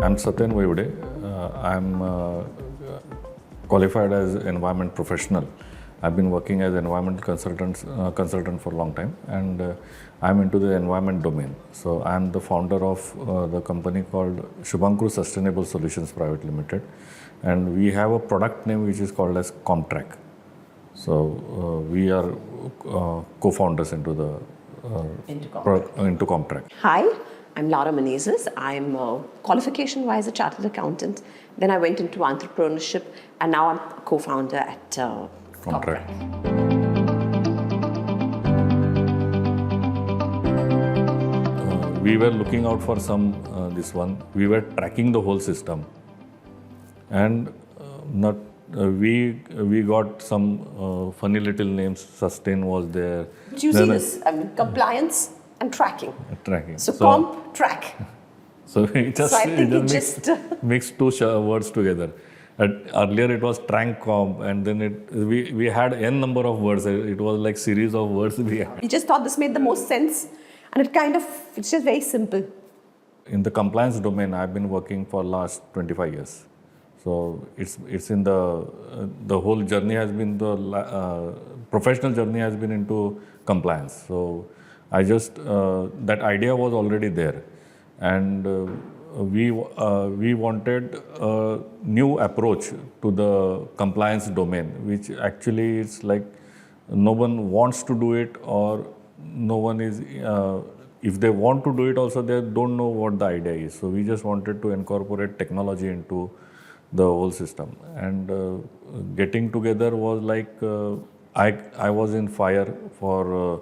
I'm Satyan Vayude. I'm qualified as environment professional. I've been working as environmental consultant for a long time, and I'm into the environment domain. So I'm the founder of the company called Shubhakrut Sustainable Solutions Private Limited, and we have a product name which is called as COMPTRACK. So we are co-founders into the into COMPTRACK. Hi, I'm Lara Menezes. I'm qualification-wise a chartered accountant. Then I went into entrepreneurship, and now I'm co-founder at COMPTRACK. We were looking out for some this one. We were tracking the whole system, and we got some funny little names. Sustain was there. Do you see this? I mean, compliance and tracking. Tracking. So COMPTRACK. So it just mixed two words together. Earlier it was TrankComp, and then we had n number of words. It was like series of words we had. We just thought this made the most sense, and it's just very simple. In the compliance domain, I've been working for last 25 years. So it's in the whole journey has been professional journey has been into compliance. So I just that idea was already there, and we wanted a new approach to the compliance domain, which actually it's like no one wants to do it, or no one is if they want to do it also, they don't know what the idea is. So we just wanted to incorporate technology into the whole system, and getting together was like I was in fire for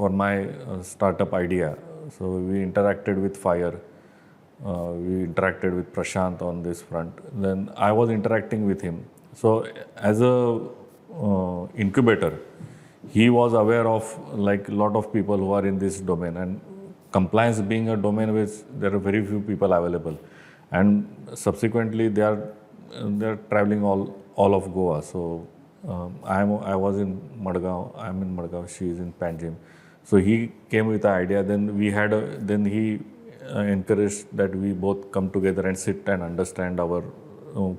my startup idea. So we interacted with Fire, we interacted with Prashant on this front. Then I was interacting with him. So as a incubator, he was aware of like a lot of people who are in this domain, and compliance being a domain which there are very few people available, and subsequently they are traveling all of Goa. So I was in Madgaon, I'm in Madgaon, she is in Panjim. So he came with the idea. Then then he encouraged that we both come together and sit and understand our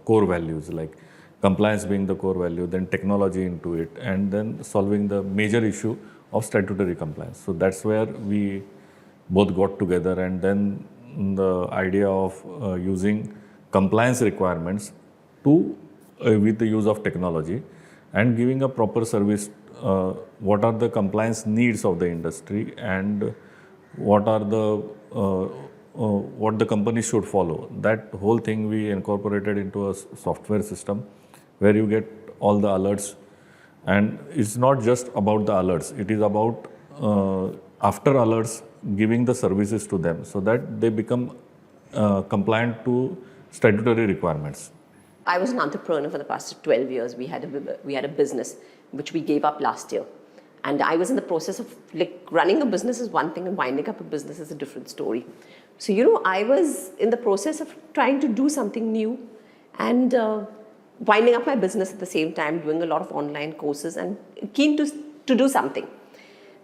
core values, like compliance being the core value, then technology into it, and then solving the major issue of statutory compliance. So that's where we both got together, and then the idea of using compliance requirements with the use of technology and giving a proper service. What are the compliance needs of the industry, and what are what the company should follow? That whole thing we incorporated into a software system where you get all the alerts, and it's not just about the alerts. It is about after alerts giving the services to them so that they become compliant to statutory requirements. I was an entrepreneur for the past 12 years. We had a business which we gave up last year. And I was in the process of, like, running a business is one thing and winding up a business is a different story. So, I was in the process of trying to do something new and winding up my business at the same time, doing a lot of online courses and keen to do something.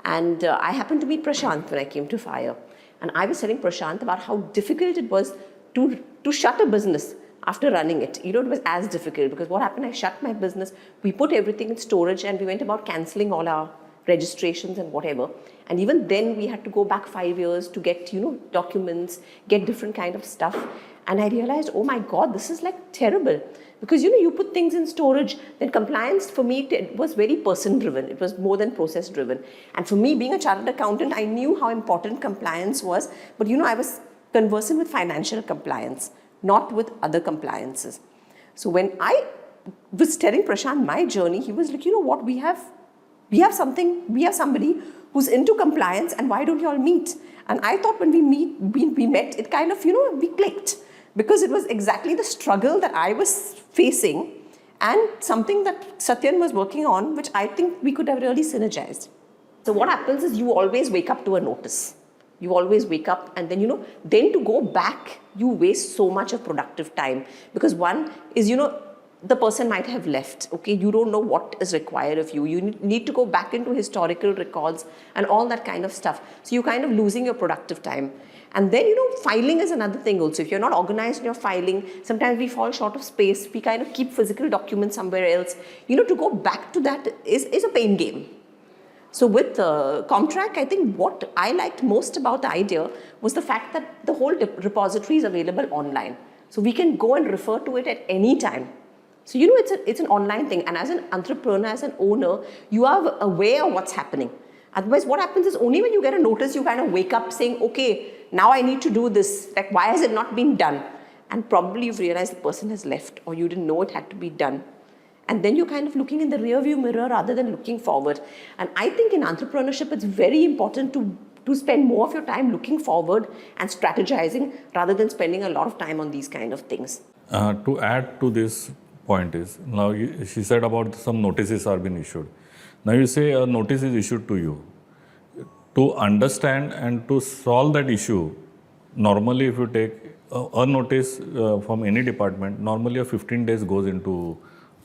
And I happened to meet Prashant when I came to Fire. And I was telling Prashant about how difficult it was to shut a business after running it. It was as difficult because what happened, I shut my business, we put everything in storage, and we went about cancelling all our registrations and whatever. And even then we had to go back 5 years to get, documents, get different kind of stuff. And I realized, oh my God, this is like terrible. Because, you put things in storage, then compliance for me, it was very person driven. It was more than process driven. And for me, being a chartered accountant, I knew how important compliance was. But, I was conversant with financial compliance, not with other compliances. So when I was telling Prashant my journey, he was like, what, we have somebody who's into compliance, and why don't you all meet? And I thought when we met, it kind of, we clicked, because it was exactly the struggle that I was facing and something that Satyan was working on, which I think we could have really synergized. So what happens is you always wake up to a notice. You always wake up, and then, then to go back, you waste so much of productive time. Because one is, the person might have left. Okay, you don't know what is required of you. You need to go back into historical records and all that kind of stuff. So you're kind of losing your productive time. And then, filing is another thing also. If you're not organized in your filing, sometimes we fall short of space. We kind of keep physical documents somewhere else. To go back to that is a pain game. So with COMPTRACK, I think what I liked most about the idea was the fact that the whole repository is available online. So we can go and refer to it at any time. So, it's an online thing. And as an entrepreneur, as an owner, you are aware of what's happening. Otherwise, what happens is only when you get a notice, you kind of wake up saying, okay, now I need to do this. Like, why has it not been done? And probably you've realized the person has left, or you didn't know it had to be done. And then you're kind of looking in the rear view mirror rather than looking forward. And I think in entrepreneurship, it's very important to spend more of your time looking forward and strategizing rather than spending a lot of time on these kind of things. To add to this point is, now she said about some notices are being issued. Now you say a notice is issued to you. To understand and to solve that issue, normally if you take a notice from any department, normally a 15 days goes into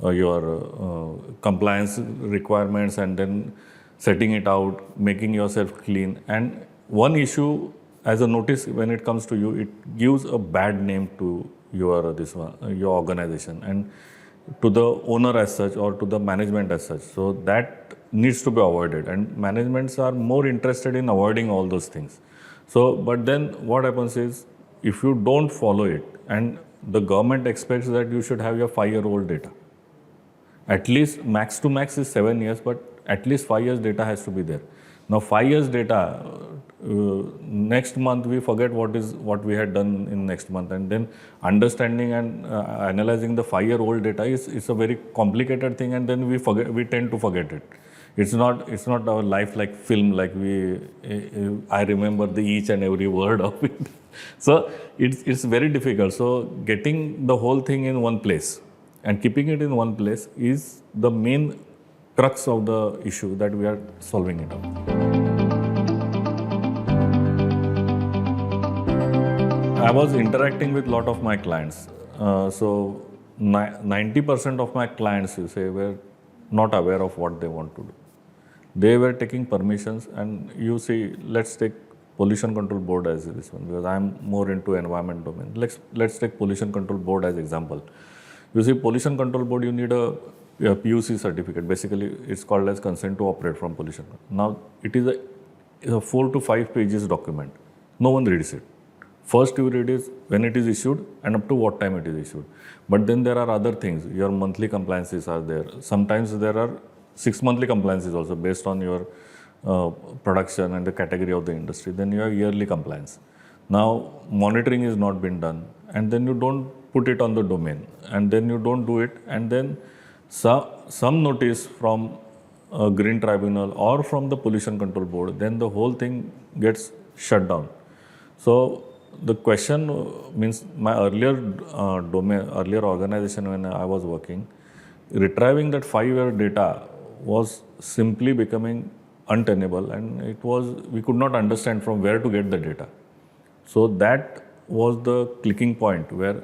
your compliance requirements and then setting it out, making yourself clean. And one issue as a notice, when it comes to you, it gives a bad name to your organization and to the owner as such or to the management as such. So that needs to be avoided, and managements are more interested in avoiding all those things. So, but then what happens is, if you don't follow it, and the government expects that you should have your 5-year-old data. At least max to max is 7 years, but at least 5 years data has to be there. Now 5 years data, next month we forget what we had done in next month, and then understanding and analyzing the 5-year-old data is a very complicated thing, and then we tend to forget it. It's not our life like film, like I remember each and every word of it. So it's very difficult. So getting the whole thing in one place and keeping it in one place is the main crux of the issue that we are solving it out. I was interacting with a lot of my clients. So 90% of my clients, you say, were not aware of what they want to do. They were taking permissions, and you see, let's take pollution control board as this one, because I'm more into environment domain. Let's take pollution control board as example. You see, pollution control board, you need a PUC certificate. Basically, it's called as consent to operate from pollution. Now, it is a 4 to 5 pages document. No one reads it. First you read is when it is issued and up to what time it is issued. But then there are other things. Your monthly compliances are there. Sometimes there are 6 monthly compliances also based on your production and the category of the industry. Then you have yearly compliance. Now, monitoring is not been done, and then you don't put it on the domain, and then you don't do it, and then some notice from a green tribunal or from the pollution control board, then the whole thing gets shut down. So the question means, my earlier organization when I was working, retrieving that 5-year data was simply becoming untenable, and we could not understand from where to get the data. So that was the clicking point where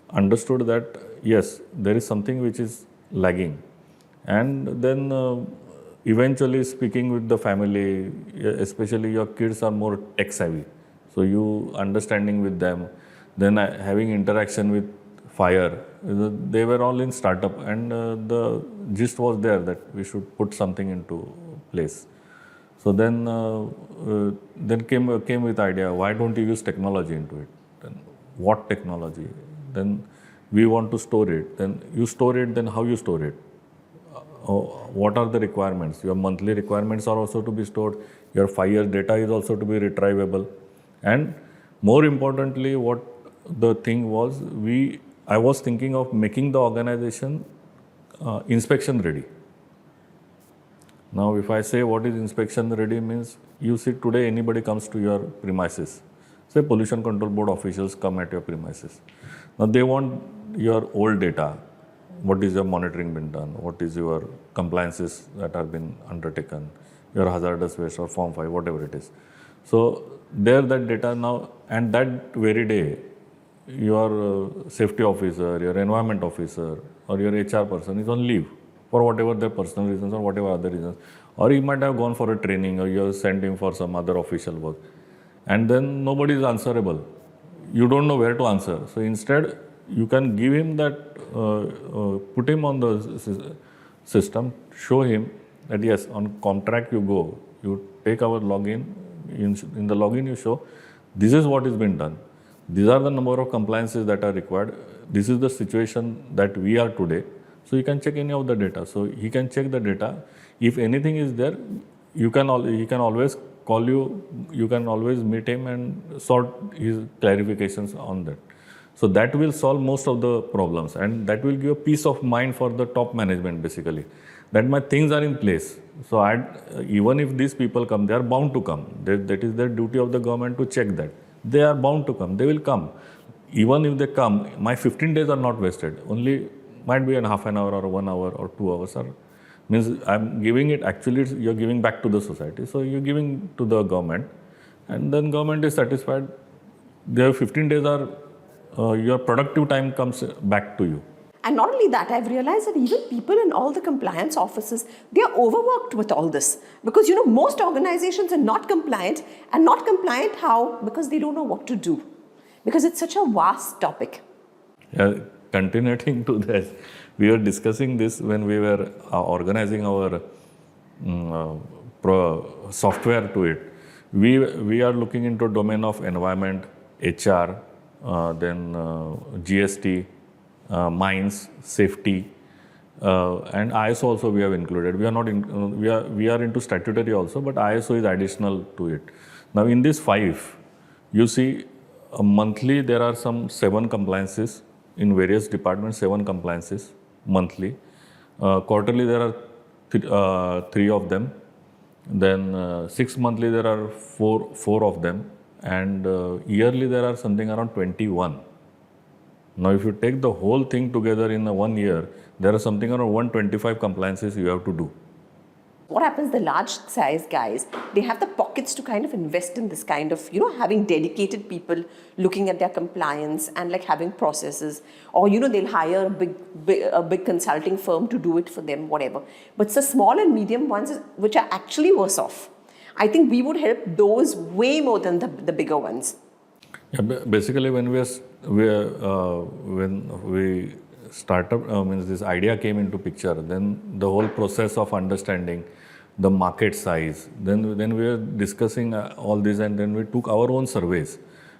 understood that yes, there is something which is lagging. And then eventually speaking with the family, especially your kids are more tech savvy, so you understanding with them, then having interaction with fire. They were all in startup, and the gist was there that we should put something into place. So then came with idea, why don't you use technology into it? Then what technology? Then we want to store it. Then you store it, then how you store it? What are the requirements? Your monthly requirements are also to be stored. Your 5-year data is also to be retrievable. And more importantly, what the thing was, I was thinking of making the organization inspection ready. Now, if I say what is inspection ready means, you see today anybody comes to your premises. Say pollution control board officials come at your premises. Now they want your old data. What is your monitoring been done? What is your compliances that have been undertaken? Your hazardous waste or Form 5, whatever it is. So there that data now, and that very day, your safety officer, your environment officer, or your HR person is on leave for whatever their personal reasons or whatever other reasons, or he might have gone for a training, or you have sent him for some other official work, and then nobody is answerable. You don't know where to answer. So instead, you can give him that, put him on the system, show him that yes, on COMPTRACK you go, you take our login, in the login you show, this is what has been done. These are the number of compliances that are required. This is the situation that we are today. So you can check any of the data. So he can check the data. If anything is there, he can always call you. You can always meet him and sort his clarifications on that. So that will solve most of the problems, and that will give a peace of mind for the top management basically, that my things are in place. So even if these people come, they are bound to come. That is the duty of the government to check that. They are bound to come. They will come. Even if they come, my 15 days are not wasted. Only might be in half an hour or 1 hour or 2 hours. Or means I'm giving it, actually you're giving back to the society. So you're giving to the government, and then government is satisfied. Their 15 days are, your productive time comes back to you. And not only that, I've realized that even people in all the compliance offices, they're overworked with all this. Because, most organizations are not compliant. And not compliant how? Because they don't know what to do. Because it's such a vast topic. Yeah, continuing to this, we were discussing this when we were organizing our software to it. We are looking into domain of environment, HR, then GST, mines, safety, and ISO also we have included. We are not in, we are into statutory also, but ISO is additional to it. Now in these 5, you see monthly there are some 7 compliances in various departments, 7 compliances monthly. Quarterly there are 3 of them. Then 6 monthly there are 4 of them, and yearly there are something around 21. Now, if you take the whole thing together in 1 year, there are something around 125 compliances you have to do. What happens, the large size guys, they have the pockets to kind of invest in this kind of, having dedicated people looking at their compliance and like having processes, or, they'll hire a big consulting firm to do it for them, whatever. But it's the small and medium ones which are actually worse off. I think we would help those way more than the bigger ones. Yeah, basically, when we startup, means this idea came into picture, then the whole process of understanding the market size, then we were discussing all this, and then we took our own surveys,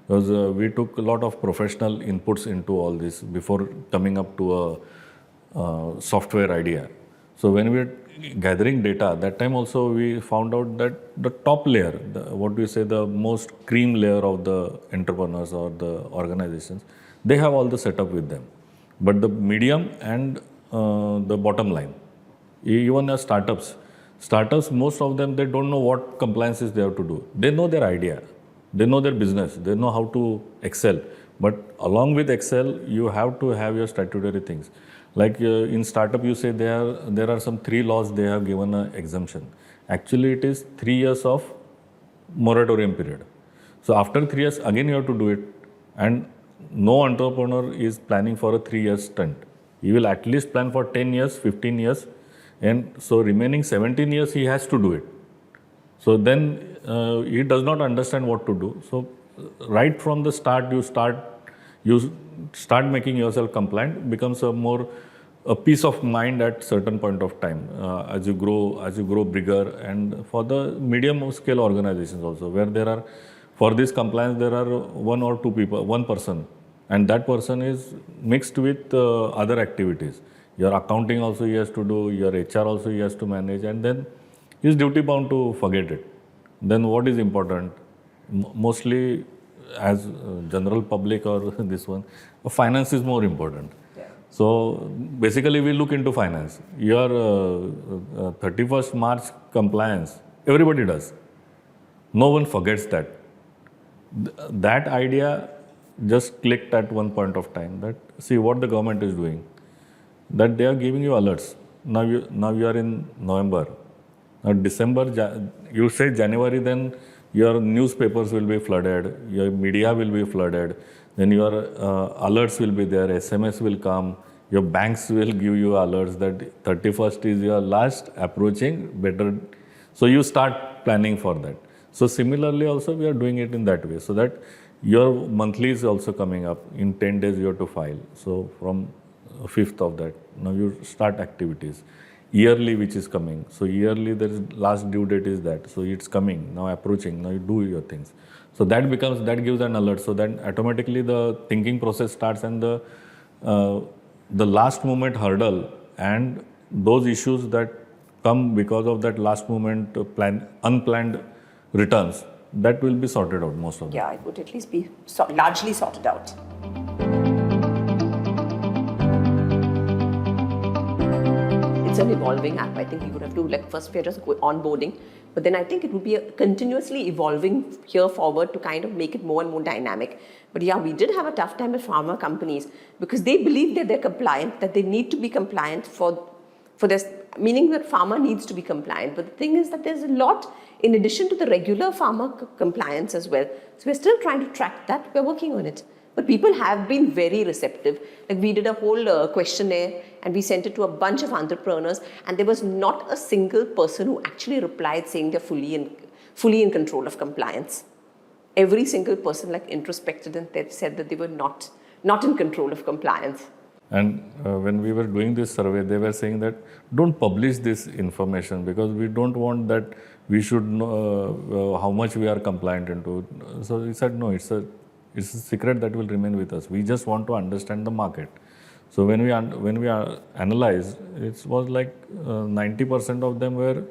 because we took a lot of professional inputs into all this before coming up to a software idea. So when we were gathering data, that time also we found out that the top layer, the most cream layer of the entrepreneurs or the organizations, they have all the setup with them. But the medium and the bottom line, even as startups, most of them, they don't know what compliances they have to do. They know their idea, they know their business, they know how to excel. But along with excel, you have to have your statutory things. Like in startup, you say there are some 3 laws they have given an exemption. Actually, it is 3 years of moratorium period. So after 3 years, again you have to do it. And no entrepreneur is planning for a 3-year stunt. He will at least plan for 10 years, 15 years. And so remaining 17 years, he has to do it. So then he does not understand what to do. So right from the start, you start making yourself compliant, becomes a peace of mind at certain point of time as you grow bigger. And for the medium scale organizations also, where there are, for this compliance, there are 1 or 2 people, 1 person, and that person is mixed with other activities. Your accounting also he has to do, your HR also he has to manage, and then he is duty bound to forget it. Then what is important? Mostly as general public or this one, finance is more important. Yeah. So basically we look into finance. Your 31st March compliance, everybody does. No one forgets that. That idea just clicked at one point of time, that see what the government is doing, that they are giving you alerts. Now you are in November. Now December, you say January, then your newspapers will be flooded, your media will be flooded, Then your alerts will be there, SMS will come, your banks will give you alerts that 31st is your last, approaching, better. So you start planning for that. So similarly also we are doing it in that way, so that your monthly is also coming up. In 10 days you have to file. So from 5th of that, now you start activities. Yearly which is coming. So yearly there is last due date is that. So it's coming, now approaching, now you do your things. So that gives an alert. So then automatically the thinking process starts, and the last moment hurdle and those issues that come because of that last moment unplanned returns, that will be sorted out, most of them. Yeah, it would at least be largely sorted out. It's an evolving app. I think we would have to, first we're just onboarding, but then I think it would be continuously evolving here forward to kind of make it more and more dynamic. But yeah, we did have a tough time with pharma companies because they believe that they're compliant, that they need to be compliant for this, meaning that pharma needs to be compliant. But the thing is that there's a lot in addition to the regular pharma compliance as well. So we're still trying to track that. We're working on it. But people have been very receptive. Like we did a whole questionnaire and we sent it to a bunch of entrepreneurs, and there was not a single person who actually replied saying they're fully in control of compliance. Every single person introspected and they said that they were not in control of compliance. And when we were doing this survey, they were saying that don't publish this information because we don't want that we should know how much we are compliant into. So we said no, it's a secret that will remain with us. We just want to understand the market. So when we analyzed, it was 90% of them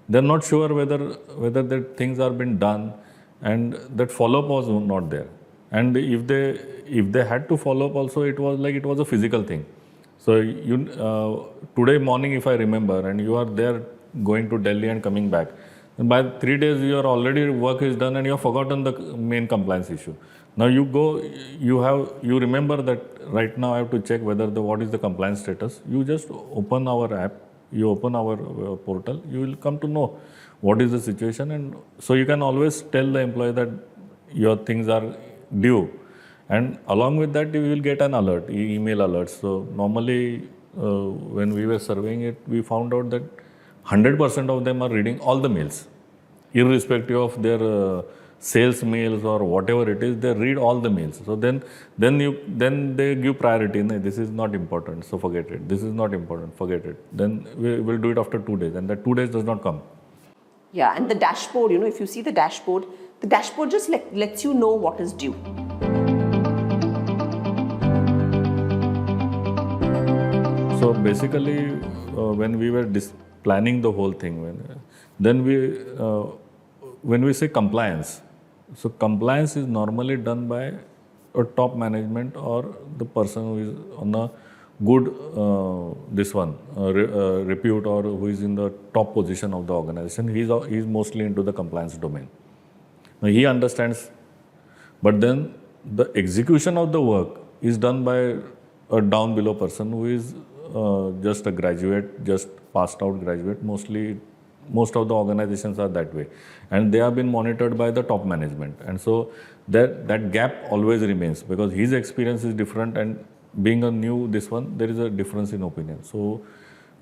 they're not sure whether the things are being done, and that follow-up was not there. And if they had to follow up also, it was a physical thing. So today morning, if I remember, and you are there going to Delhi and coming back, and by 3 days your already work is done and you have forgotten the main compliance issue. Now you go, you remember that right now I have to check what is the compliance status. You just open our app, you open our portal, you will come to know what is the situation, and so you can always tell the employee that your things are due, and along with that you will get an alert, email alert. So normally when we were surveying it, we found out that 100% of them are reading all the mails, irrespective of their sales mails or whatever it is. They read all the mails. So then they give priority. No, this is not important, so forget it. This is not important, forget it. Then we will do it after 2 days, and that 2 days does not come. Yeah, and the dashboard, if you see the dashboard just lets you know what is due. So basically, when we were planning the whole thing, when we say compliance, so compliance is normally done by a top management or the person who is on a good repute, or who is in the top position of the organization. He's mostly into the compliance domain. Now he understands, but then the execution of the work is done by a down below person who is just a graduate, just passed out graduate. Most of the organizations are that way, and they have been monitored by the top management, and so that gap always remains because his experience is different, and being a new there is a difference in opinion. So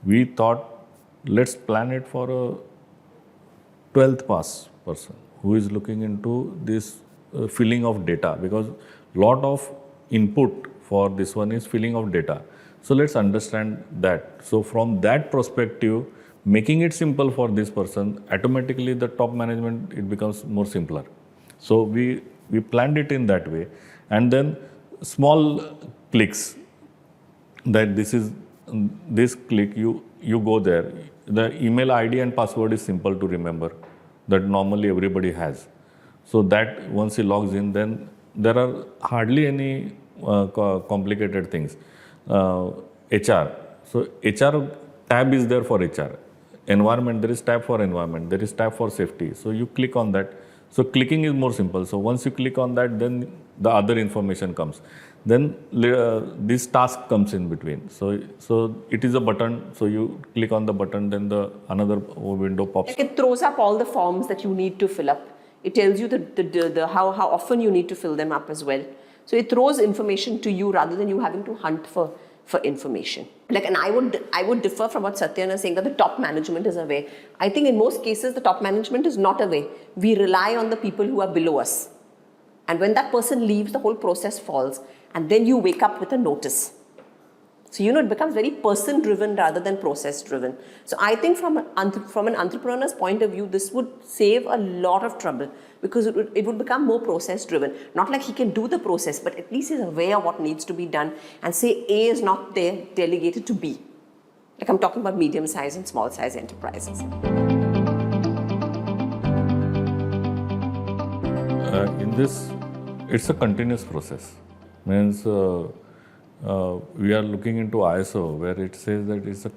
we thought, let's plan it for a 12th pass person who is looking into this filling of data, because lot of input for this one is filling of data. So let's understand that. So from that perspective, making it simple for this person, automatically the top management, it becomes more simpler. So we planned it in that way, and then small clicks, that this click, you go there. The email ID and password is simple to remember, that normally everybody has. So that once he logs in, then there are hardly any complicated things. HR. So HR tab is there for HR. Environment, there is tab for environment, there is tab for safety. So you click on that. So clicking is more simple. So once you click on that, then the other information comes. Then this task comes in between. So it is a button. So you click on the button, then another window pops. It throws up all the forms that you need to fill up. It tells you how often you need to fill them up as well. So it throws information to you rather than you having to hunt for information. Like, and I would differ from what Satyan is saying that the top management is aware. I think in most cases the top management is not aware. We rely on the people who are below us. And when that person leaves, the whole process falls. And then you wake up with a notice. So, it becomes very person-driven rather than process-driven. So, I think from an entrepreneur's point of view, this would save a lot of trouble because it would become more process-driven. Not like he can do the process, but at least he's aware of what needs to be done and say A is not there, delegated to B. Like I'm talking about medium-sized and small-sized enterprises. In this, it's a continuous process. Means we are looking into ISO where it says that it's a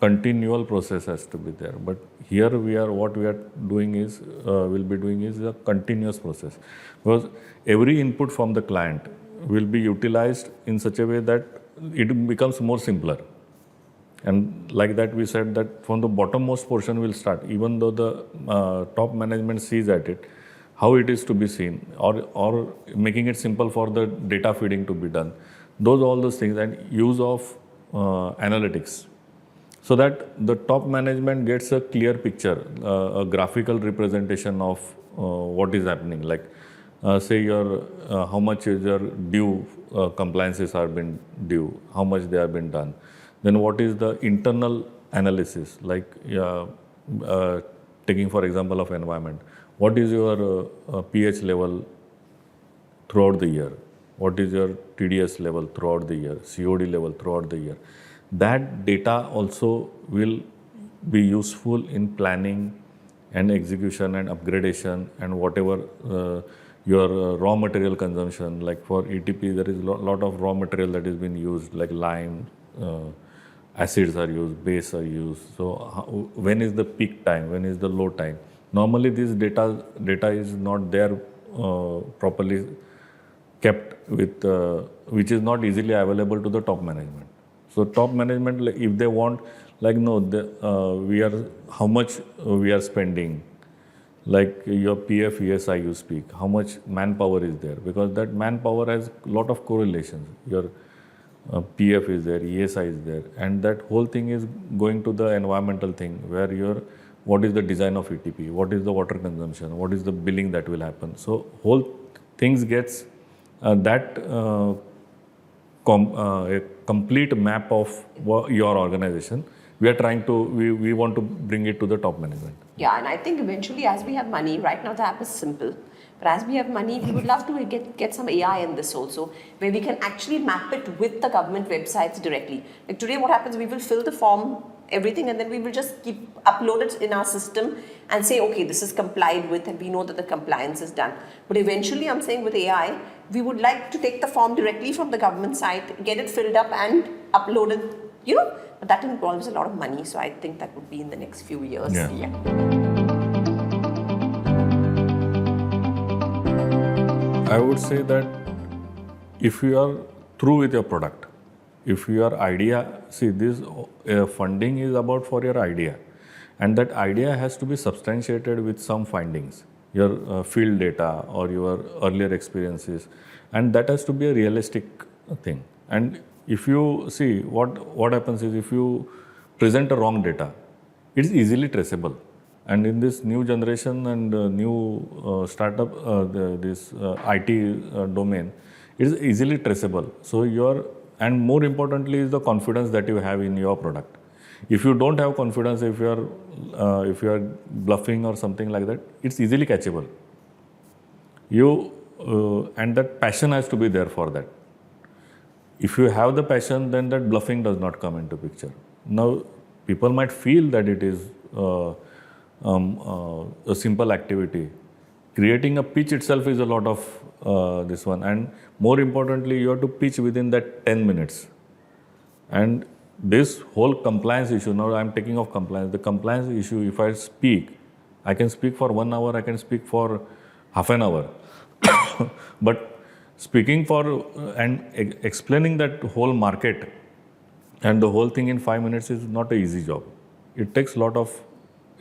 continual process has to be there. But here what we are doing is, will be doing is a continuous process. Because every input from the client will be utilized in such a way that it becomes more simpler. And like that we said that from the bottommost portion will start, even though the top management sees at it, how it is to be seen or making it simple for the data feeding to be done. All those things and use of analytics so that the top management gets a clear picture, a graphical representation of what is happening. Like say your how much is your due compliances are been due, how much they have been done. Then what is the internal analysis, like taking for example of environment. What is your pH level throughout the year? What is your TDS level throughout the year, COD level throughout the year? That data also will be useful in planning and execution and upgradation and whatever your raw material consumption. Like for ETP, there is a lot of raw material that is being used, like lime, acids are used, base are used. So when is the peak time? When is the low time? Normally this data is not there properly kept with, which is not easily available to the top management. So top management, like, if they want, like no, how much we are spending, like your PF, ESI you speak, how much manpower is there, because that manpower has a lot of correlations. Your PF is there, ESI is there, and that whole thing is going to the environmental thing where what is the design of ETP, what is the water consumption, what is the billing that will happen. So whole things gets a complete map of your organization. We are trying to, we want to bring it to the top management. Yeah, and I think eventually as we have money, right now the app is simple, but as we have money, we would love to get some AI in this also, where we can actually map it with the government websites directly. Like today what happens, we will fill the form, everything, and then we will just upload it in our system and say, okay, this is complied with, and we know that the compliance is done. But eventually, I'm saying with AI, we would like to take the form directly from the government site, get it filled up and uploaded, but that involves a lot of money. So I think that would be in the next few years. Yeah. I would say that if you are through with your product, if your idea, see this funding is about for your idea, and that idea has to be substantiated with some findings, your field data or your earlier experiences, and that has to be a realistic thing. And if you see what happens is, if you present a wrong data, it is easily traceable. And in this new generation and new startup, this IT domain, it is easily traceable. So and more importantly is the confidence that you have in your product. If you don't have confidence, if you are bluffing or something like that, it's easily catchable. And that passion has to be there for that. If you have the passion, then that bluffing does not come into picture. Now, people might feel that it is a simple activity. Creating a pitch itself is a lot of this one, and more importantly, you have to pitch within that 10 minutes. And this whole compliance issue, now I'm taking off compliance, the compliance issue, if I speak, I can speak for 1 hour, I can speak for half an hour. But speaking for and explaining that whole market and the whole thing in 5 minutes is not an easy job. It takes a lot of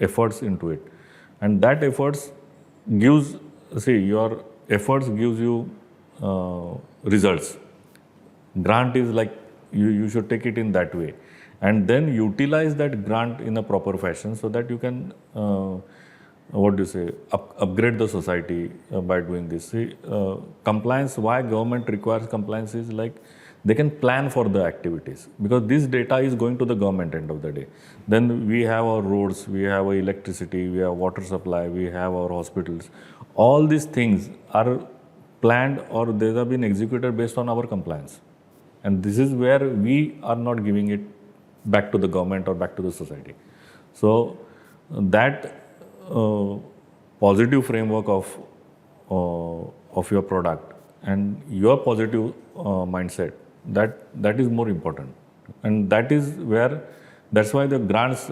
efforts into it. And that efforts gives, your efforts gives you results. Grant is like you should take it in that way, and then utilize that grant in a proper fashion so that you can what do you say, upgrade the society by doing this. See, compliance, why government requires compliance is like they can plan for the activities, because this data is going to the government end of the day. Then we have our roads, we have our electricity, we have water supply, we have our hospitals. All these things are planned or they have been executed based on our compliance. And this is where we are not giving it back to the government or back to the society. So that positive framework of your product and your positive mindset, that is more important. And that is where, that's why the grants,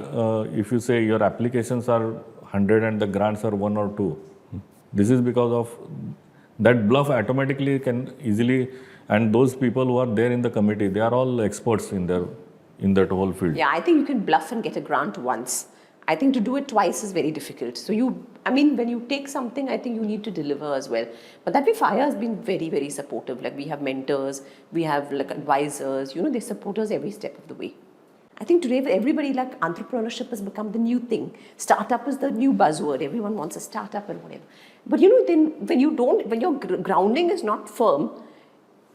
if you say your applications are 100 and the grants are 1 or 2, this is because of that bluff automatically can easily, and those people who are there in the committee, they are all experts in that whole field. Yeah, I think you can bluff and get a grant once. I think to do it twice is very difficult. So when you take something, I think you need to deliver as well. But that way, FIRE has been very, very supportive. Like we have mentors, we have like advisors, they support us every step of the way. I think today everybody, like, entrepreneurship has become the new thing. Startup is the new buzzword. Everyone wants a startup and whatever. But then when your grounding is not firm,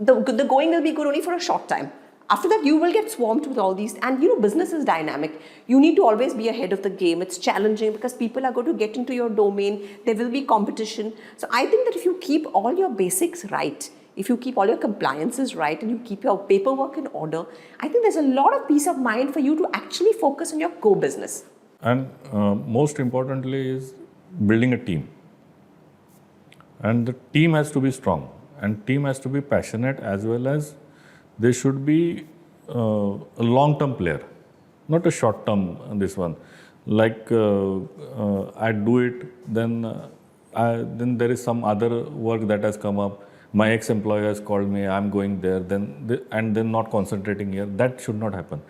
the going will be good only for a short time. After that, you will get swamped with all these. And business is dynamic. You need to always be ahead of the game. It's challenging because people are going to get into your domain. There will be competition. So I think that if you keep all your basics right, if you keep all your compliances right, and you keep your paperwork in order, I think there's a lot of peace of mind for you to actually focus on your core business. And most importantly is building a team. And the team has to be strong. And team has to be passionate, as well as they should be a long-term player, not a short-term this one. Like I do it, then there is some other work that has come up. My ex-employer has called me, I'm going there, and then not concentrating here. That should not happen.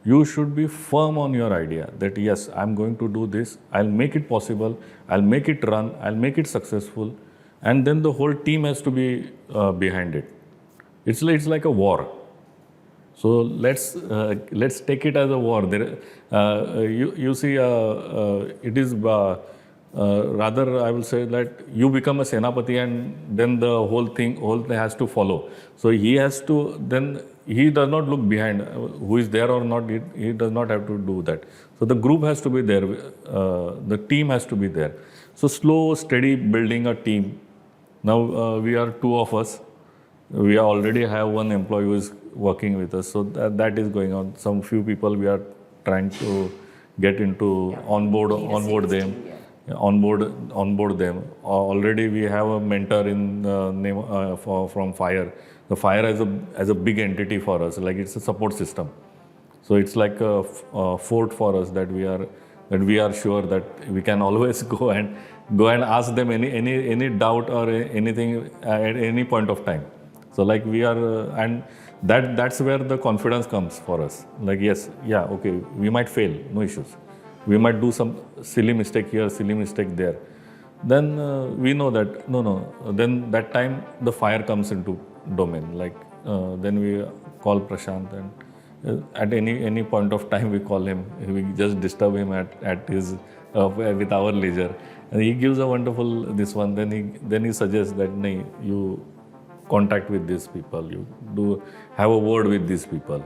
You should be firm on your idea that yes, I'm going to do this, I'll make it possible, I'll make it run, I'll make it successful, and then the whole team has to be behind it. It's like a war. So let's take it as a war. You see, it is rather, I will say that you become a senapati, and then the whole thing has to follow. So he has to, then he does not look behind who is there or not. He does not have to do that. So the group has to be there. The team has to be there. So slow, steady building a team. Now we are 2 of us. We already have 1 employee who is working with us. So that is going on. Some few people we are trying to get into onboard them. Onboard them. Already we have a mentor in name from FIRE. The FIRE as a big entity for us, like it's a support system. So it's like a fort for us that we are sure that we can always go and ask them any doubt or anything at any point of time. So like we are, and that's where the confidence comes for us. Like yes, yeah, okay, we might fail, no issues. We might do some silly mistake here, silly mistake there. Then we know that, no. Then that time the FIRE comes into domain. Like then we call Prashant, and at any point of time we call him. We just disturb him at his with our leisure. And he gives a wonderful this one. Then he suggests that you contact with these people. You have a word with these people.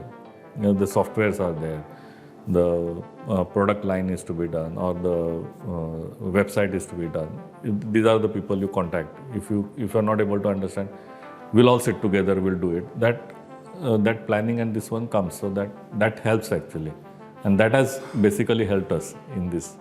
The softwares are there. The product line is to be done, or the website is to be done. These are the people you contact. If you are not able to understand, we'll all sit together, we'll do it. That planning and this one comes, so that helps actually, and that has basically helped us in this.